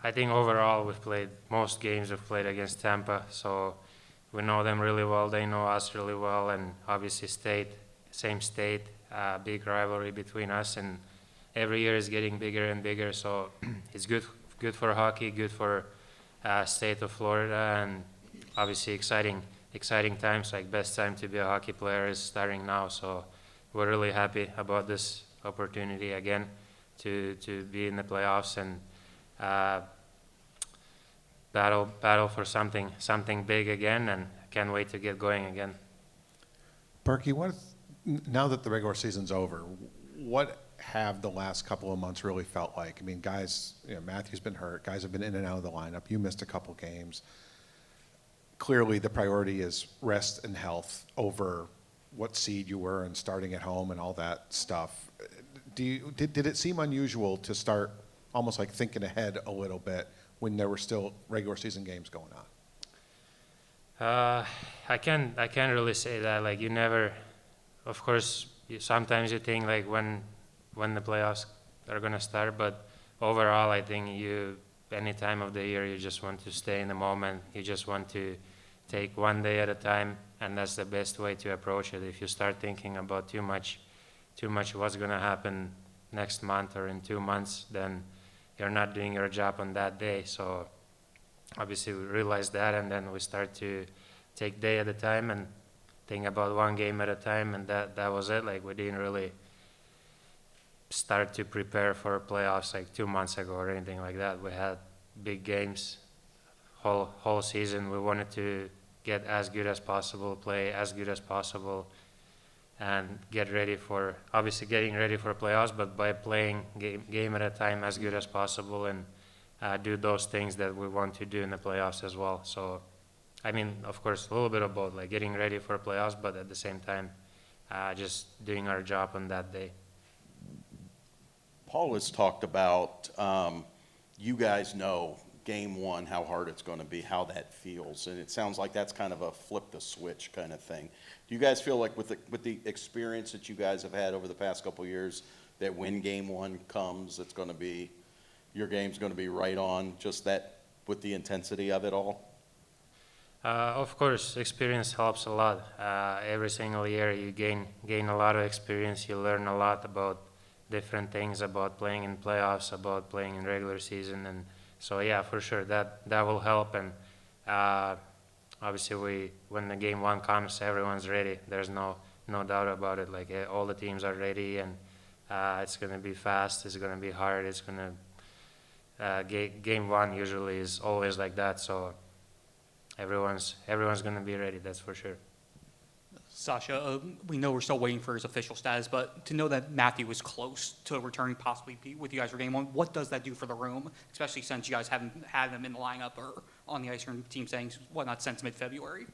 I think overall we've played most games we've played against Tampa, so we know them really well. They know us really well, and obviously same state, big rivalry between us, and every year is getting bigger and bigger. So it's good for hockey, good for state of Florida, and obviously exciting times. Like best time to be a hockey player is starting now. So we're really happy about this opportunity again to be in the playoffs and battle for something big again, and can't wait to get going again. Berkey, now that the regular season's over, what have the last couple of months really felt like? I mean, guys, Matthew's been hurt. Guys have been in and out of the lineup. You missed a couple games. Clearly, the priority is rest and health over what seed you were and starting at home and all that stuff. Did it seem unusual to start almost like thinking ahead a little bit when there were still regular season games going on? I can't really say that. Like, you never, of course, sometimes you think like when the playoffs are gonna start, but overall, I think any time of the year, you just want to stay in the moment. You just want to take one day at a time, and that's the best way to approach it. If you start thinking about too much what's gonna happen next month or in 2 months, then you're not doing your job on that day. So obviously we realized that, and then we start to take day at a time and think about one game at a time, and that was it. Like, we didn't really start to prepare for playoffs like 2 months ago or anything like that. We had big games whole season. We wanted to get as good as possible, play as good as possible, and getting ready for playoffs, but by playing game at a time as good as possible, and do those things that we want to do in the playoffs as well. So, I mean, of course, a little bit of both, like getting ready for playoffs, but at the same time, just doing our job on that day. Paul has talked about, you guys know game one, how hard it's going to be, how that feels, and it sounds like that's kind of a flip the switch kind of thing. Do you guys feel like with the experience that you guys have had over the past couple of years, that when game one comes, it's going to be, your game's going to be right on, just that with the intensity of it all? Of course, experience helps a lot. Every single year you gain a lot of experience. You learn a lot about different things, about playing in playoffs, about playing in regular season, and so yeah, for sure that will help. And obviously, when the game one comes, everyone's ready. There's no doubt about it. Like, all the teams are ready, and it's gonna be fast. It's gonna be hard. It's gonna game one usually is always like that. So everyone's gonna be ready. That's for sure. Sasha, we know we're still waiting for his official status, but to know that Matthew was close to returning, possibly with you guys for game one, what does that do for the room, especially since you guys haven't had him in the lineup or on the ice or team settings, whatnot, since mid-February?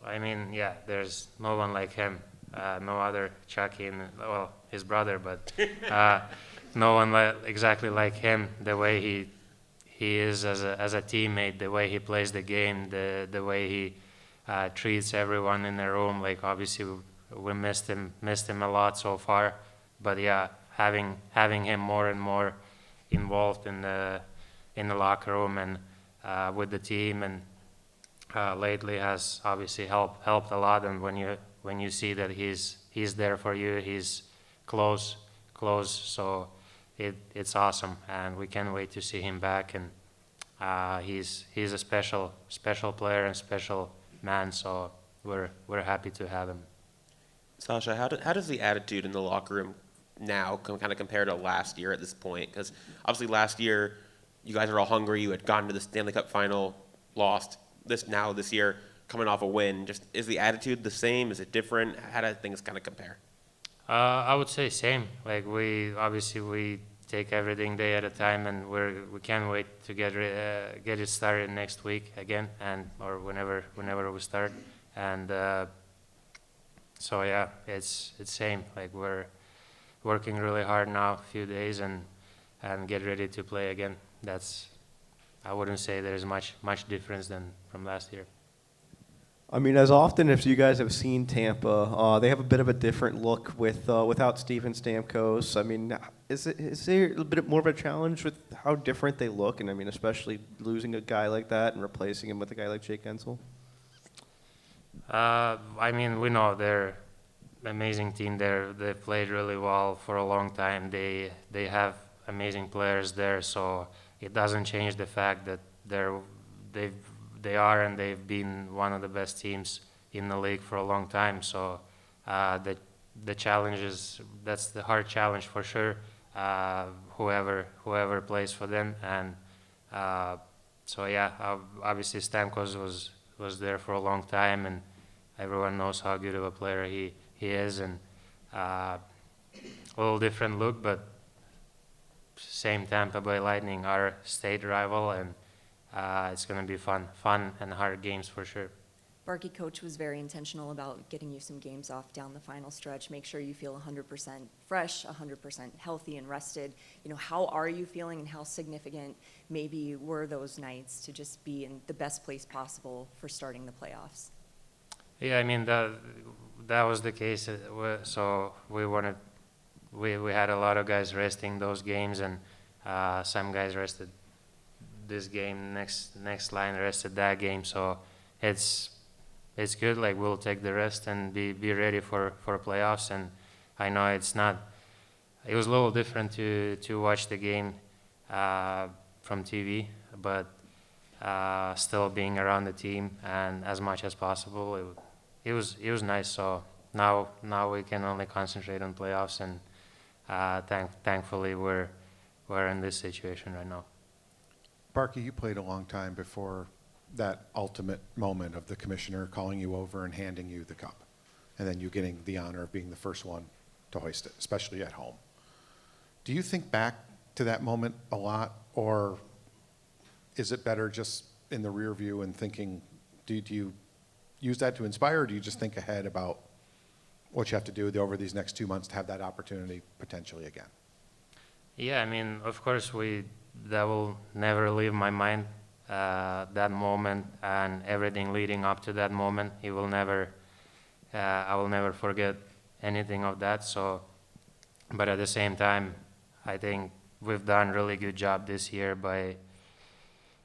I mean, yeah, there's no one like him. No other Chucky, well, his brother, but no one exactly like him. The way he is as a teammate, the way he plays the game, the way he treats everyone in the room. Like, obviously we missed him a lot so far, but yeah, having him more and more involved in the locker room and with the team, and lately has obviously helped a lot. And when you see that he's there for you, he's close, so it's awesome, and we can't wait to see him back. And he's a special player and special man, so we're happy to have him. Sasha, how does the attitude in the locker room now kind of compare to last year at this point? Because obviously last year you guys are all hungry. You had gotten to the Stanley Cup final, lost. This year, coming off a win, just is the attitude the same? Is it different? How do things kind of compare? I would say same. Like, we take everything day at a time, and we can't wait to get it started next week again, or whenever we start. And so yeah, it's same. Like, we're working really hard now, a few days, and get ready to play again. I wouldn't say there's much difference than from last year. I mean, as often as you guys have seen Tampa, they have a bit of a different look without Steven Stamkos. I mean, is there a bit more of a challenge with how different they look? And I mean, especially losing a guy like that and replacing him with a guy like Jake Ensel? I mean, we know they're amazing team there. They've played really well for a long time. They have amazing players there, so it doesn't change the fact that they are and they've been one of the best teams in the league for a long time. So the challenge is, that's the hard challenge for sure. Whoever plays for them, and so yeah, obviously Stamkos was there for a long time, and everyone knows how good of a player he is, and a little different look, but same Tampa Bay Lightning, our state rival, and it's going to be fun and hard games for sure. Barky coach was very intentional about getting you some games off down the final stretch. Make sure you feel 100% fresh, 100% healthy and rested. You know, how are you feeling, and how significant maybe were those nights to just be in the best place possible for starting the playoffs? Yeah, I mean that was the case. So we had a lot of guys resting those games, and some guys rested this game. Next line rested that game. So it's good. Like, we'll take the rest and be ready for playoffs. And I know it was a little different to watch the game from TV, but still being around the team and as much as possible, it was nice. So now we can only concentrate on playoffs, and thankfully we're in this situation right now. Barky, you played a long time before that ultimate moment of the commissioner calling you over and handing you the cup, and then you getting the honor of being the first one to hoist it, especially at home. Do you think back to that moment a lot, or is it better just in the rear view and thinking, do you use that to inspire, or do you just think ahead about what you have to do over these next 2 months to have that opportunity potentially again? Yeah, I mean, of course, that will never leave my mind. That moment and everything leading up to that moment, I will never forget anything of that. So, but at the same time, I think we've done a really good job this year by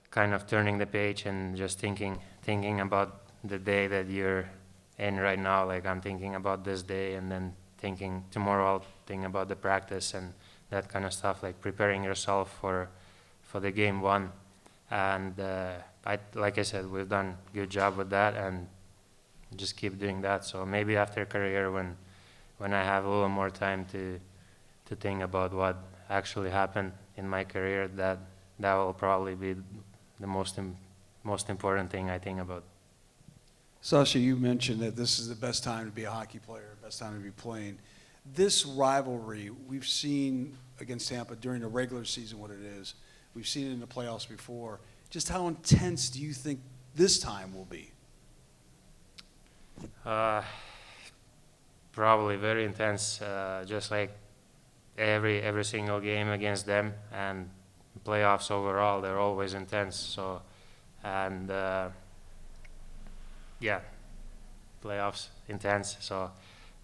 kind of turning the page and just thinking about the day that you're in right now. Like, I'm thinking about this day, and then thinking tomorrow I'll think about the practice and that kind of stuff, like preparing yourself for the game one. And like I said, we've done a good job with that, and just keep doing that. So maybe after career, when I have a little more time to think about what actually happened in my career, that will probably be the most important thing I think about. Sasha, you mentioned that this is the best time to be a hockey player, best time to be playing. This rivalry we've seen against Tampa during the regular season, what it is. We've seen it in the playoffs before. Just how intense do you think this time will be? Probably very intense, just like every single game against them, and playoffs overall, they're always intense. So, and yeah, playoffs intense. So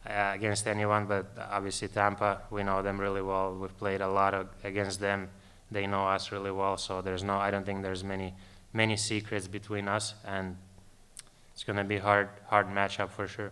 against anyone, but obviously Tampa, we know them really well. We've played a lot against them. They know us really well. So I don't think there's many secrets between us, and it's gonna be hard matchup for sure.